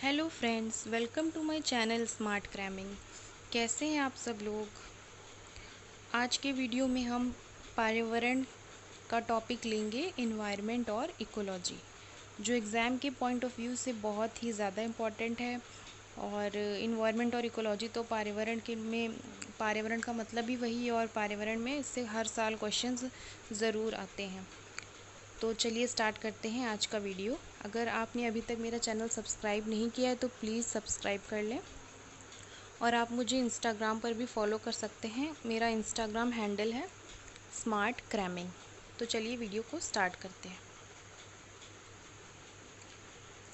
Hello friends, welcome to my channel smart cramming. कैसे हैं आप सब लोग। आज के वीडियो में हम पर्यावरण का टॉपिक लेंगे, इन्वायरमेंट और इकोलॉजी, जो एग्ज़ाम के पॉइंट ऑफ व्यू से बहुत ही ज़्यादा इम्पॉर्टेंट है। और इन्वायरमेंट और इकोलॉजी तो पर्यावरण का मतलब ही वही है, और पर्यावरण में इससे हर साल क्वेश्चंस ज़रूर आते हैं। तो चलिए स्टार्ट करते हैं आज का वीडियो। अगर आपने अभी तक मेरा चैनल सब्सक्राइब नहीं किया है तो प्लीज़ सब्सक्राइब कर लें, और आप मुझे इंस्टाग्राम पर भी फॉलो कर सकते हैं। मेरा इंस्टाग्राम हैंडल है स्मार्ट क्रैमिंग। तो चलिए वीडियो को स्टार्ट करते हैं।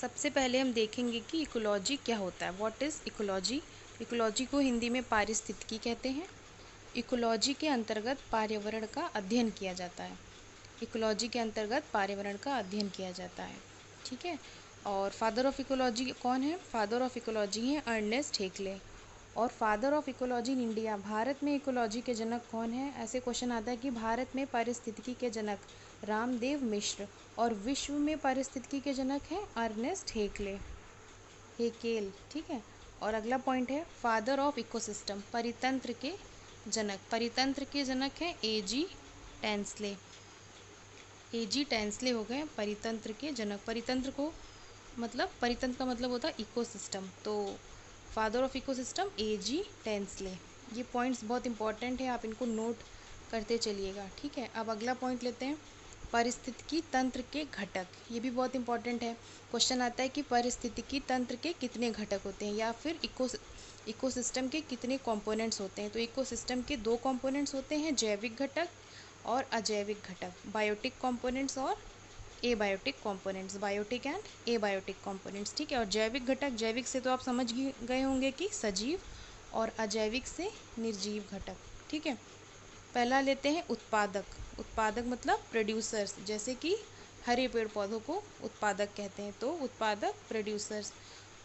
सबसे पहले हम देखेंगे कि इकोलॉजी क्या होता है। What is ecology. इकोलॉजी को हिंदी में पारिस्थितिकी कहते हैं। इकोलॉजी के अंतर्गत पर्यावरण का अध्ययन किया जाता है। इकोलॉजी के अंतर्गत पर्यावरण का अध्ययन किया जाता है, ठीक है। और फादर ऑफ इकोलॉजी कौन है। फादर ऑफ इकोलॉजी हैं अर्नेस्ट हेक्ले। और father of ecology in India, Bharat में इकोलॉजी के जनक कौन है। ऐसे क्वेश्चन आता है कि भारत में पारिस्थितिकी के जनक रामदेव मिश्र, और विश्व में पारिस्थितिकी के जनक हैं अर्नेस्ट हेकेल, ठीक है। और अगला पॉइंट है फादर ऑफ इकोसिस्टम, परितंत्र के जनक। परितंत्र के जनक हैं एजी टेंसले। एजी टेंसले हो गए परितंत्र के जनक। परितंत्र का मतलब होता है इकोसिस्टम। तो father of ecosystem AG Tansley. ये पॉइंट्स बहुत इंपॉर्टेंट है, आप इनको नोट करते चलिएगा, ठीक है। अब अगला पॉइंट लेते हैं, पारिस्थितिकी तंत्र के घटक। ये भी बहुत इंपॉर्टेंट है। क्वेश्चन आता है कि पारिस्थितिकी तंत्र के कितने घटक होते हैं, या फिर इकोसिस्टम के कितने कंपोनेंट्स होते हैं। तो इकोसिस्टम के दो कंपोनेंट्स होते हैं, जैविक घटक और अजैविक घटक, बायोटिक कंपोनेंट्स और abiotic components, biotic and abiotic components, ठीक है। और जैविक घटक, जैविक से तो आप समझ गए होंगे कि सजीव, और अजैविक से निर्जीव घटक, ठीक है। पहला लेते हैं उत्पादक। उत्पादक मतलब प्रोड्यूसर्स, जैसे कि हरे पेड़ पौधों को उत्पादक कहते हैं, तो उत्पादक प्रोड्यूसर्स।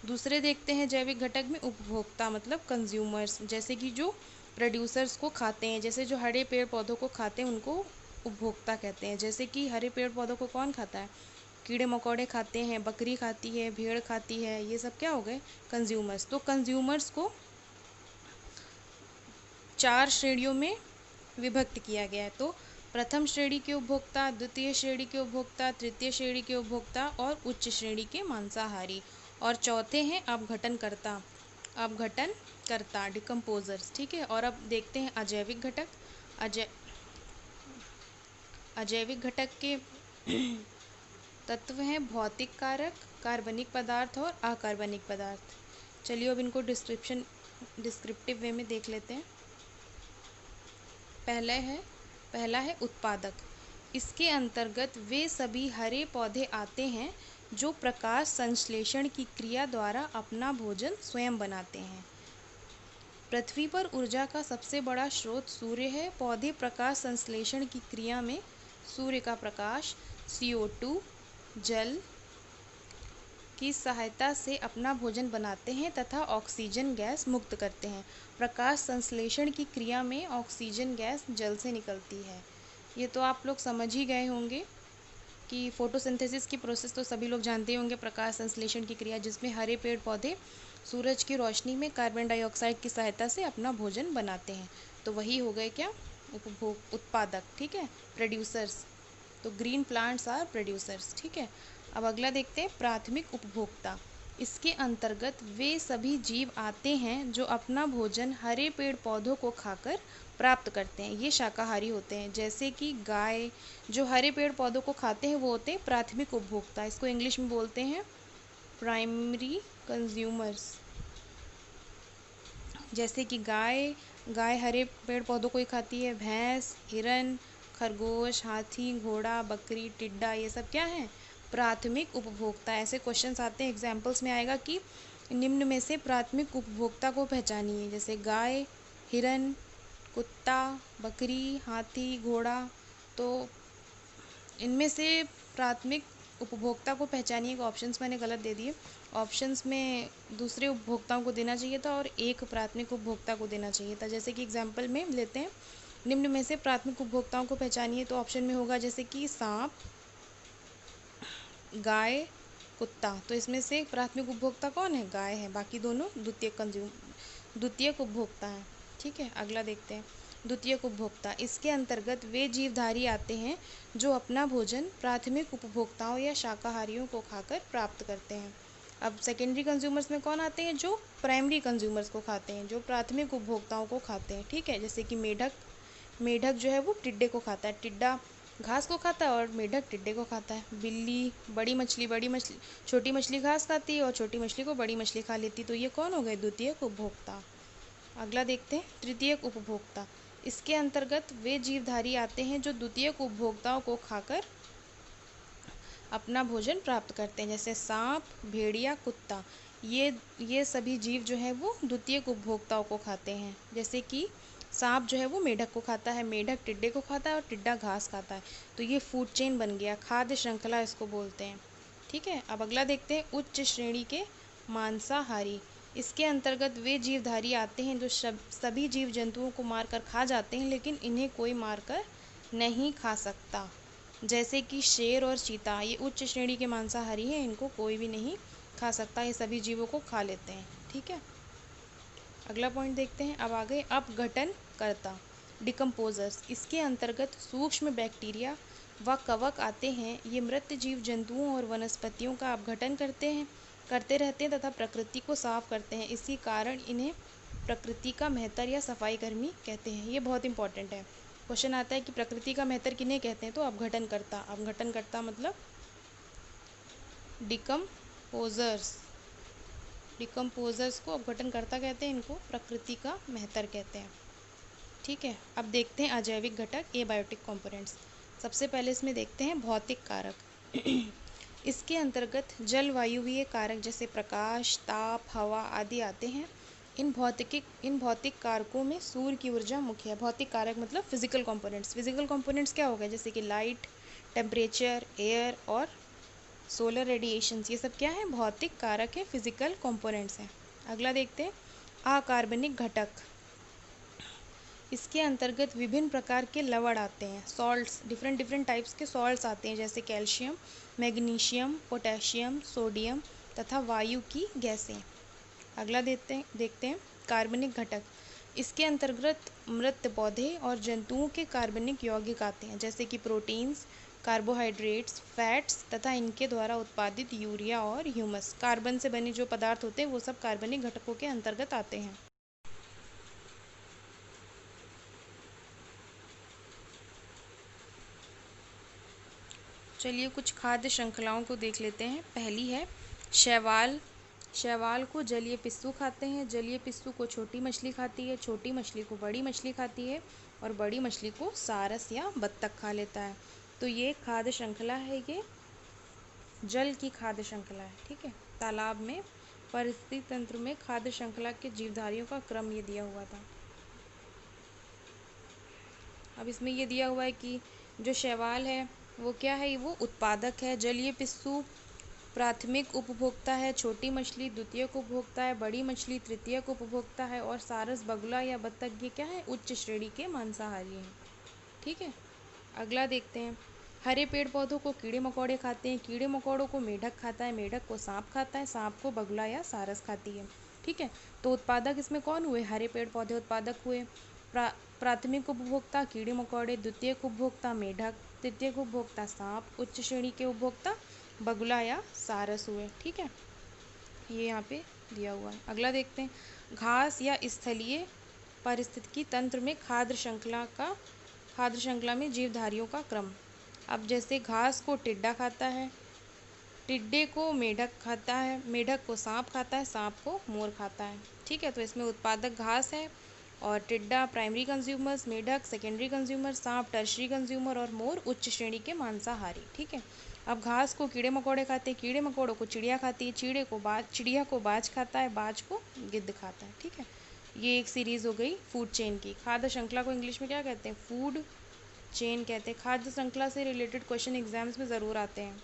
दूसरे देखते हैं जैविक घटक में उपभोक्ता मतलब कंज्यूमर्स, जैसे कि जो प्रोड्यूसर्स को खाते हैं, जैसे जो हरे पेड़ पौधों को खाते हैं उनको उपभोक्ता कहते हैं। जैसे कि हरे पेड़ पौधों को कौन खाता है, कीड़े मकोड़े खाते हैं, बकरी खाती है, भेड़ खाती है, ये सब क्या हो गए, कंज्यूमर्स। तो कंज्यूमर्स को 4 श्रेणियों में विभक्त किया गया है। तो प्रथम श्रेणी के उपभोक्ता, द्वितीय श्रेणी के उपभोक्ता, तृतीय श्रेणी के उपभोक्ता और उच्च श्रेणी के मांसाहारी। और चौथे हैं अपघटनकर्ता, अपघटनकर्ता डिकम्पोजर्स, ठीक है। और अब देखते हैं अजैविक घटक। अजैविक घटक के तत्व हैं भौतिक कारक, कार्बनिक पदार्थ और अकार्बनिक पदार्थ। चलिए अब इनको डिस्क्रिप्टिव वे में देख लेते हैं। पहला है उत्पादक। इसके अंतर्गत वे सभी हरे पौधे आते हैं जो प्रकाश संश्लेषण की क्रिया द्वारा अपना भोजन स्वयं बनाते हैं। पृथ्वी पर ऊर्जा का सबसे बड़ा स्रोत सूर्य है। पौधे प्रकाश संश्लेषण की क्रिया में सूर्य का प्रकाश, CO2, जल की सहायता से अपना भोजन बनाते हैं तथा ऑक्सीजन गैस मुक्त करते हैं। प्रकाश संश्लेषण की क्रिया में ऑक्सीजन गैस जल से निकलती है। ये तो आप लोग समझ ही गए होंगे कि फोटोसिंथेसिस की प्रोसेस तो सभी लोग जानते ही होंगे, प्रकाश संश्लेषण की क्रिया, जिसमें हरे पेड़ पौधे सूरज की रोशनी में कार्बन डाइऑक्साइड की सहायता से अपना भोजन बनाते हैं। तो वही हो गए क्या, उत्पादक, ठीक है, प्रोड्यूसर्स। तो ग्रीन प्लांट्स आर प्रोड्यूसर्स, ठीक है। अब अगला देखते हैं प्राथमिक उपभोक्ता। इसके अंतर्गत वे सभी जीव आते हैं जो अपना भोजन हरे पेड़ पौधों को खाकर प्राप्त करते हैं। ये शाकाहारी होते हैं, जैसे कि गाय। जो हरे पेड़ पौधों को खाते हैं वो होते हैं प्राथमिक उपभोक्ता। इसको इंग्लिश में बोलते हैं प्राइमरी कंज्यूमर्स। जैसे कि गाय हरे पेड़ पौधों को ही खाती है। भैंस, हिरन, खरगोश, हाथी, घोड़ा, बकरी, टिड्डा, ये सब क्या है, प्राथमिक उपभोक्ता। ऐसे क्वेश्चंस आते हैं, एग्जाम्पल्स में आएगा कि निम्न में से प्राथमिक उपभोक्ता को पहचानिए। जैसे गाय, हिरन, कुत्ता, बकरी, हाथी, घोड़ा। तो इनमें से प्राथमिक उपभोक्ता को पहचानिए का ऑप्शंस मैंने गलत दे दिए। ऑप्शंस में दूसरे उपभोक्ताओं को देना चाहिए था और एक प्राथमिक उपभोक्ता को देना चाहिए था। जैसे कि एग्जाम्पल में लेते हैं, निम्न में से प्राथमिक उपभोक्ताओं को पहचानिए। तो ऑप्शन में होगा जैसे कि सांप, गाय, कुत्ता। तो इसमें से प्राथमिक उपभोक्ता कौन है? गाय है। बाकी दोनों द्वितीयक उपभोक्ता हैं। ठीक है, अगला देखते हैं। द्वितीयक उपभोक्ता, इसके अंतर्गत वे जीवधारी आते हैं जो अपना भोजन प्राथमिक उपभोक्ताओं या शाकाहारियों को खाकर प्राप्त करते हैं। अब सेकेंडरी कंज्यूमर्स में कौन आते हैं? जो प्राइमरी कंज्यूमर्स को खाते हैं, जो प्राथमिक उपभोक्ताओं को खाते हैं। ठीक है, जैसे कि मेढक, मेढक जो है वो टिड्डे को खाता है, टिड्डा घास को खाता है और मेढक टिड्डे को खाता है। बिल्ली, बड़ी मछली छोटी मछली घास खाती है और छोटी मछली को बड़ी मछली खा लेती है। तो ये कौन हो गए? द्वितीयक उपभोक्ता। अगला देखते हैं, तृतीयक उपभोक्ता। इसके अंतर्गत वे जीवधारी आते हैं जो द्वितीयक उपभोक्ताओं को खाकर अपना भोजन प्राप्त करते हैं, जैसे सांप, भेड़िया, कुत्ता। ये सभी जीव जो है वो द्वितीयक उपभोक्ताओं को खाते हैं। जैसे कि सांप जो है वो मेढक को खाता है, मेढक टिड्डे को खाता है और टिड्डा घास खाता है। तो ये फूड चेन बन गया, खाद्य श्रृंखला इसको बोलते हैं। ठीक है, अब अगला देखते हैं, उच्च श्रेणी के मांसाहारी। इसके अंतर्गत वे जीवधारी आते हैं जो सभी जीव जंतुओं को मारकर खा जाते हैं, लेकिन इन्हें कोई मारकर नहीं खा सकता। जैसे कि शेर और चीता, ये उच्च श्रेणी के मांसाहारी हैं, इनको कोई भी नहीं खा सकता, ये सभी जीवों को खा लेते हैं। ठीक है, अगला पॉइंट देखते हैं। अब आ गए अपघटनकर्ता, डिकम्पोजर्स। इसके अंतर्गत सूक्ष्म बैक्टीरिया व कवक आते हैं। ये मृत जीव जंतुओं और वनस्पतियों का अपघटन करते रहते हैं तथा प्रकृति को साफ करते हैं। इसी कारण इन्हें प्रकृति का मेहतर या सफाई कर्मी कहते हैं। ये बहुत इंपॉर्टेंट है। क्वेश्चन आता है कि प्रकृति का मेहतर किन्हें कहते हैं? तो अपघटनकर्ता। अपघटनकर्ता मतलब डिकम्पोजर्स। डिकम्पोजर्स को अपघटनकर्ता कहते हैं, इनको प्रकृति का मेहतर कहते हैं। ठीक है, अब देखते हैं अजैविक घटक, एबायोटिक कंपोनेंट्स। सबसे पहले इसमें देखते हैं भौतिक कारक। इसके अंतर्गत जलवायुवीय कारक जैसे प्रकाश, ताप, हवा आदि आते हैं। इन भौतिक कारकों में सूर्य की ऊर्जा मुख्य है। भौतिक कारक मतलब फिजिकल कंपोनेंट्स। फिजिकल कंपोनेंट्स क्या हो गए? जैसे कि लाइट, टेम्परेचर, एयर और सोलर रेडिएशंस, ये सब क्या है? भौतिक कारक है, फिजिकल कंपोनेंट्स हैं। अगला देखते हैं अकार्बनिक घटक। इसके अंतर्गत विभिन्न प्रकार के लवण आते हैं, सॉल्ट्स, डिफरेंट टाइप्स के सॉल्ट्स आते हैं, जैसे कैल्शियम, मैग्नीशियम, पोटेशियम, सोडियम तथा वायु की गैसें। अगला देखते हैं कार्बनिक घटक। इसके अंतर्गत मृत पौधे और जंतुओं के कार्बनिक यौगिक आते हैं, जैसे कि प्रोटीन्स, कार्बोहाइड्रेट्स, फैट्स तथा इनके द्वारा उत्पादित यूरिया और ह्यूमस। कार्बन से बने जो पदार्थ होते हैं वो सब कार्बनिक घटकों के अंतर्गत आते हैं। चलिए कुछ खाद्य श्रृंखलाओं को देख लेते हैं। पहली है शैवाल। शैवाल को जलीय पिस्सू खाते हैं, जलीय पिस्सू को छोटी मछली खाती है, छोटी मछली को बड़ी मछली खाती है और बड़ी मछली को सारस या बत्तख खा लेता है। तो ये खाद्य श्रृंखला है, ये जल की खाद्य श्रृंखला है। ठीक है, तालाब में परिस्थिति तंत्र में खाद्य श्रृंखला के जीवधारियों का क्रम ये दिया हुआ था। अब इसमें ये दिया हुआ है कि जो शैवाल है वो क्या है? वो उत्पादक है, जलीय पिस्सू प्राथमिक उपभोक्ता है, छोटी मछली द्वितीयक उपभोक्ता है, बड़ी मछली तृतीयक उपभोक्ता है और सारस, बगुला या बत्तख ये क्या है? उच्च श्रेणी के मांसाहारी हैं। ठीक है, अगला देखते हैं। हरे पेड़ पौधों को कीड़े मकोड़े खाते हैं, कीड़े मकोड़ों को मेढक खाता है, मेढक को सांप खाता है, सांप को बगुला या सारस खाती है। ठीक है, तो उत्पादक इसमें कौन हुए? हरे पेड़ पौधे उत्पादक हुए। प्राथमिक उपभोक्ता कीड़े मकोड़े, द्वितीयक उपभोक्ता मेढक, तृतीयक उपभोक्ता सांप, उच्च श्रेणी के उपभोक्ता बगुला या सारस हुए। ठीक है, ये यहाँ पे दिया हुआ है। अगला देखते हैं घास या स्थलीय पारिस्थितिकी तंत्र में खाद्य श्रृंखला में जीवधारियों का क्रम। अब जैसे घास को टिड्डा खाता है, टिड्डे को मेढक खाता है, मेढक को सांप खाता है, सांप को मोर खाता है। ठीक है, तो इसमें उत्पादक घास है और टिड्डा प्राइमरी कंज्यूमर्स, मेढक सेकेंडरी कंज्यूमर, सांप टर्शरी कंज्यूमर और मोर उच्च श्रेणी के मांसाहारी। ठीक है, अब घास को कीड़े मकोड़े खाते हैं, कीड़े मकोड़ों को चिड़िया खाती है, चिड़िया को बाज खाता है, बाज को गिद्ध खाता है। ठीक है, ये एक सीरीज हो गई फूड चेन की। खाद्य श्रृंखला को इंग्लिश में क्या कहते हैं? फूड चेन कहते हैं। खाद्य श्रृंखला से रिलेटेड क्वेश्चन एग्जाम्स में ज़रूर आते हैं।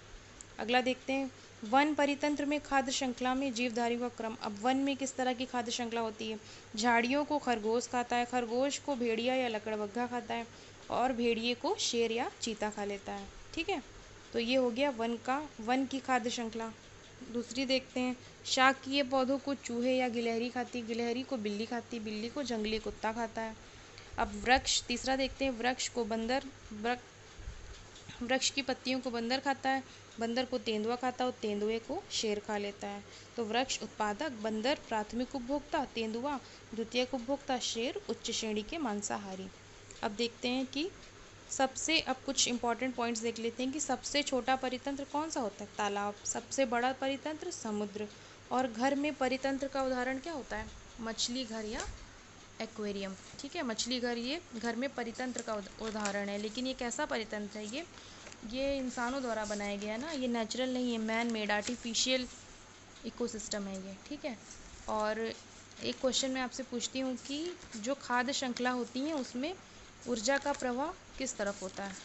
अगला देखते हैं वन परितंत्र में खाद्य श्रृंखला में जीवधारियों का क्रम। अब वन में किस तरह की खाद्य श्रृंखला होती है? झाड़ियों को खरगोश खाता है, खरगोश को भेड़िया या लकड़बग्घा खाता है और भेड़िए को शेर या चीता खा लेता है। ठीक है, तो ये हो गया वन की खाद्य श्रृंखला। दूसरी देखते हैं, शाकीय पौधों को चूहे या गिलहरी खाती, गिलहरी को बिल्ली खाती, बिल्ली को जंगली कुत्ता खाता है। अब वृक्ष, तीसरा देखते हैं, वृक्ष की पत्तियों को बंदर खाता है, बंदर को तेंदुआ खाता है और तेंदुए को शेर खा लेता है। तो वृक्ष उत्पादक, बंदर प्राथमिक उपभोक्ता, तेंदुआ द्वितीयक उपभोक्ता, शेर उच्च श्रेणी के मांसाहारी। अब देखते हैं कि अब कुछ इंपॉर्टेंट पॉइंट्स देख लेते हैं कि सबसे छोटा परितंत्र कौन सा होता है? तालाब। सबसे बड़ा परितंत्र समुद्र। और घर में परितंत्र का उदाहरण क्या होता है? मछली घर या एक्वेरियम। ठीक है, मछली घर ये घर में परितंत्र का उदाहरण है, लेकिन ये कैसा परितंत्र है? ये इंसानों द्वारा बनाया गया है ना, ये नेचुरल नहीं है, मैन मेड आर्टिफिशियल इकोसिस्टम है ये। ठीक है, और एक क्वेश्चन मैं आपसे पूछती हूँ कि जो खाद्य श्रृंखला होती है उसमें ऊर्जा का प्रवाह किस तरफ होता है?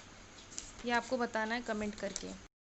ये आपको बताना है कमेंट करके।